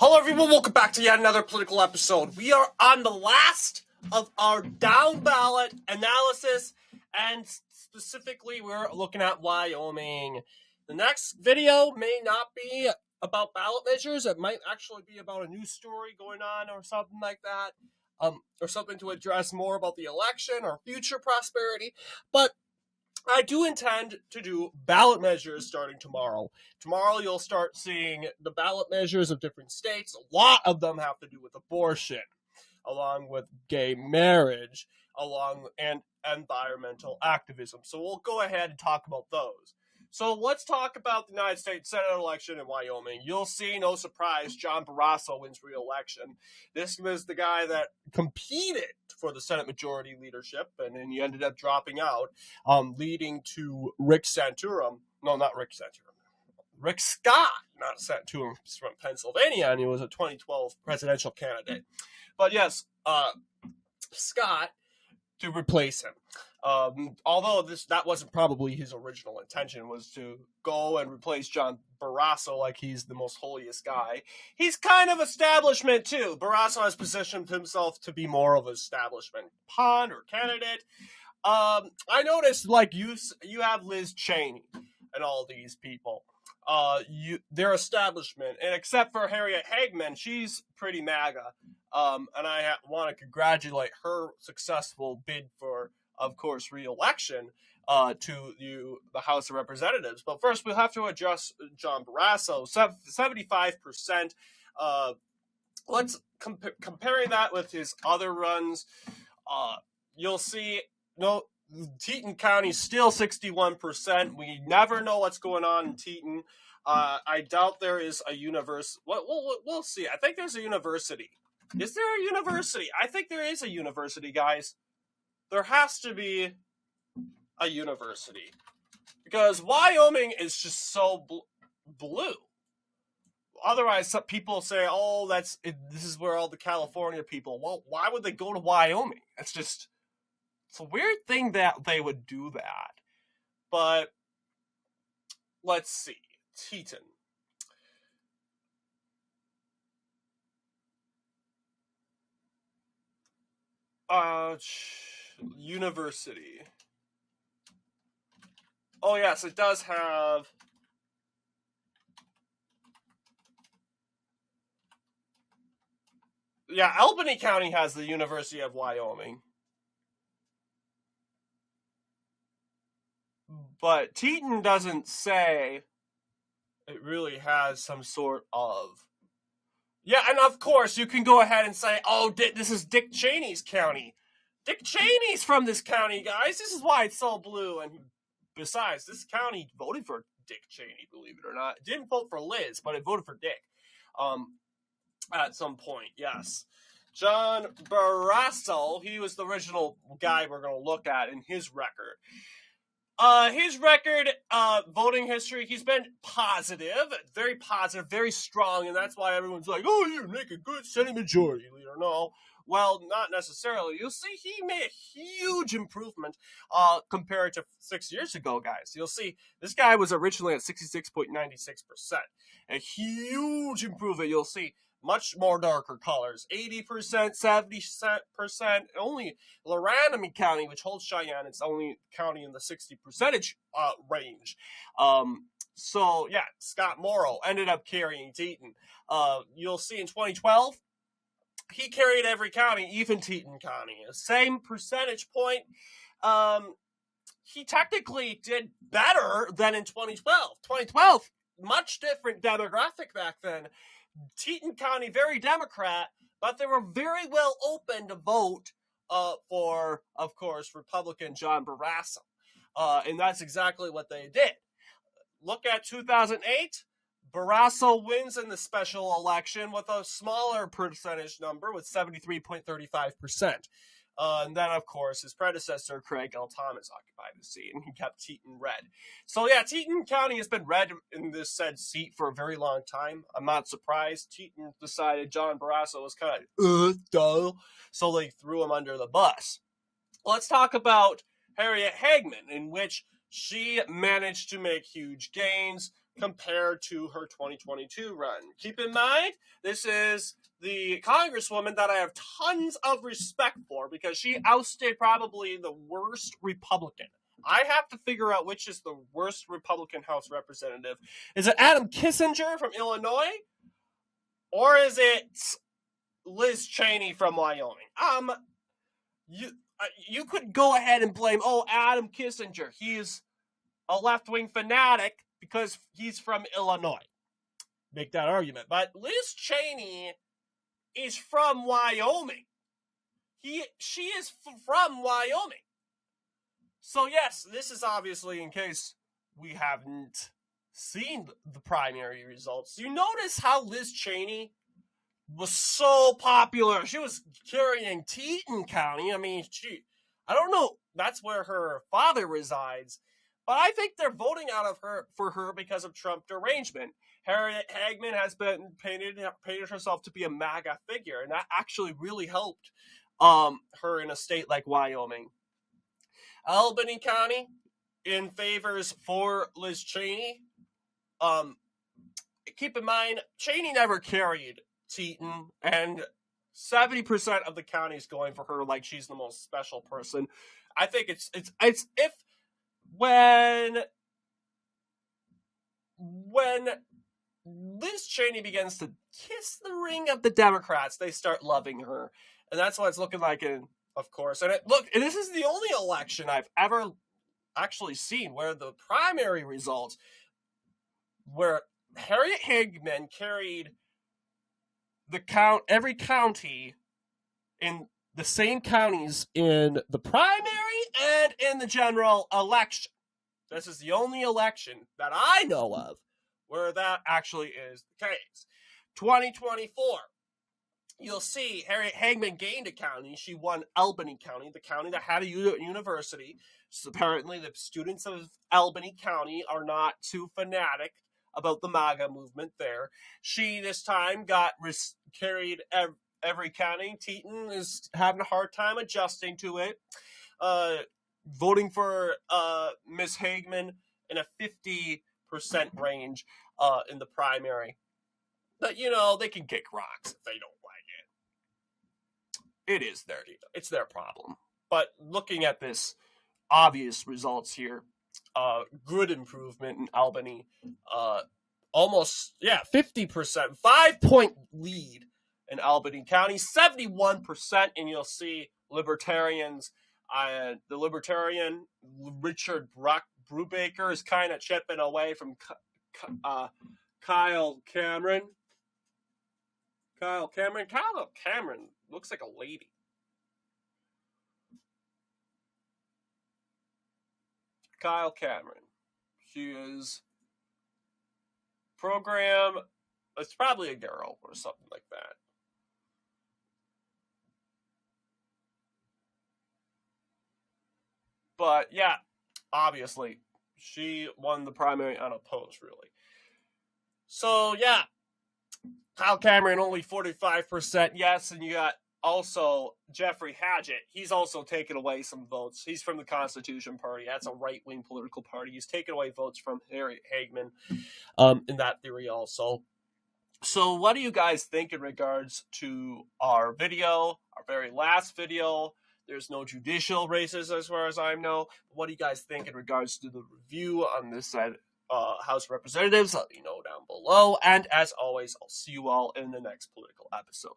Hello everyone, welcome back to yet another political episode. We are on the last of our down ballot analysis, and specifically we're looking at Wyoming. The next video may not be about ballot measures, it might actually be about a news story going on or something like that, or something to address more about the election or future prosperity, but I do intend to do ballot measures starting tomorrow. Tomorrow you'll start seeing the ballot measures of different states. A lot of them have to do with abortion, along with gay marriage, and environmental activism. So we'll go ahead and talk about those. So let's talk about the United States Senate election in Wyoming. You'll see, no surprise, John Barrasso wins re-election. This was the guy that competed for the Senate majority leadership, and then he ended up dropping out, leading to Rick Santorum. No, not Rick Santorum. Rick Scott, not Santorum, from Pennsylvania, and he was a 2012 presidential candidate. But yes, Scott to replace him. Although that wasn't probably his original intention, was to go and replace John Barrasso like he's the most holiest guy. He's kind of establishment too. Barrasso has positioned himself to be more of an establishment pawn or candidate. I noticed like you have Liz Cheney and all these people. They're establishment, and except for Harriet Hagman, she's pretty MAGA. And I want to congratulate her successful bid for, of course, re-election to the House of Representatives. But first, we'll have to address John Barrasso, 75%. Let's comparing that with his other runs. You'll see, Teton County still 61%. We never know what's going on in Teton. I doubt there is a university. We'll see. I think there's a university. Is there a university? I think there is a university, guys. There has to be a university. Because Wyoming is just so blue. Otherwise, some people say, this is where all the California people. Well, why would they go to Wyoming? It's a weird thing that they would do that. But let's see. Teton. University. Oh yes, it does have. Yeah, Albany County has the University of Wyoming. But Teton doesn't say it really has some sort of. Yeah, and of course, you can go ahead and say, this is Dick Cheney's county. Dick Cheney's from this county, guys. This is why it's so blue. And besides, this county voted for Dick Cheney, believe it or not. It didn't vote for Liz, but it voted for Dick at some point, yes. John Barrasso, he was the original guy we're going to look at in his record. His record, voting history, he's been positive, very strong, and that's why everyone's like, you make a good Senate majority leader. No, well, not necessarily. You'll see he made a huge improvement compared to 6 years ago, guys. You'll see this guy was originally at 66.96%. A huge improvement. You'll see much more darker colors, 80%, 70%. Only Laramie County, which holds Cheyenne, it's only county in the 60% range. So, yeah, Scott Morrow ended up carrying Teton. You'll see in 2012, he carried every county, even Teton County. Same percentage point. He technically did better than in 2012. 2012, much different demographic back then. Teton County, very Democrat, but they were very well open to vote for, of course, Republican John Barrasso. And that's exactly what they did. Look at 2008. Barrasso wins in the special election with a smaller percentage number with 73.35%. And then, of course, his predecessor, Craig L. Thomas, occupied the seat, and he kept Teton red. So, yeah, Teton County has been red in this said seat for a very long time. I'm not surprised. Teton decided John Barrasso was kind of, dull, so they threw him under the bus. Let's talk about Harriet Hagman, in which she managed to make huge gains compared to her 2022 run. Keep in mind, this is the congresswoman that I have tons of respect for because she ousted probably the worst Republican. I have to figure out which is the worst Republican House representative. Is it Adam Kissinger from Illinois? Or is it Liz Cheney from Wyoming? You could go ahead and blame, Adam Kissinger. He's a left-wing fanatic because he's from Illinois. Make that argument. But Liz Cheney is from Wyoming. She is from Wyoming. So yes, this is obviously, in case we haven't seen the primary results, you notice how Liz Cheney was so popular. She was carrying Teton County. I mean, I don't know, that's where her father resides, but I think they're voting for her because of Trump derangement. Harriet Hagman has been painted herself to be a MAGA figure, and that actually really helped her in a state like Wyoming. Albany County in favors for Liz Cheney. Keep in mind, Cheney never carried Teton, and 70% of the county is going for her like she's the most special person. I think it's if when Liz Cheney begins to kiss the ring of the Democrats, they start loving her, and that's what it's looking like. Of course, and this is the only election I've ever actually seen where the primary results, where Harriet Hagman carried every county in the same counties in the primary and in the general election. This is the only election that I know of where that actually is the case. 2024. You'll see Harriet Hagman gained a county. She won Albany County, the county that had a university. So apparently the students of Albany County are not too fanatic about the MAGA movement there. She, this time, carried every county. Teton is having a hard time adjusting to it. Voting for Ms. Hagman in a 50% range in the primary. But, they can kick rocks if they don't like it. It's their problem. But looking at this obvious results here, good improvement in Albany, almost 50%, 5-point lead in Albany County, 71%, and you'll see libertarians. The libertarian Richard Brubaker is kind of chipping away from Kyle Cameron. Kyle Cameron looks like a lady. Kyle Cameron. She is program. It's probably a girl or something like that. But yeah, obviously, she won the primary unopposed, really. So yeah, Kyle Cameron only 45% yes, and you got also Jeffrey Hadget. He's also taken away some votes. He's from the Constitution Party. That's a right-wing political party. He's taken away votes from Harriet Hagman in that theory also. So what do you guys think in regards to our video, our very last video? There's no judicial races as far as I know. What do you guys think in regards to the review on this side, House of Representatives? Let me know down below. And as always, I'll see you all in the next political episode.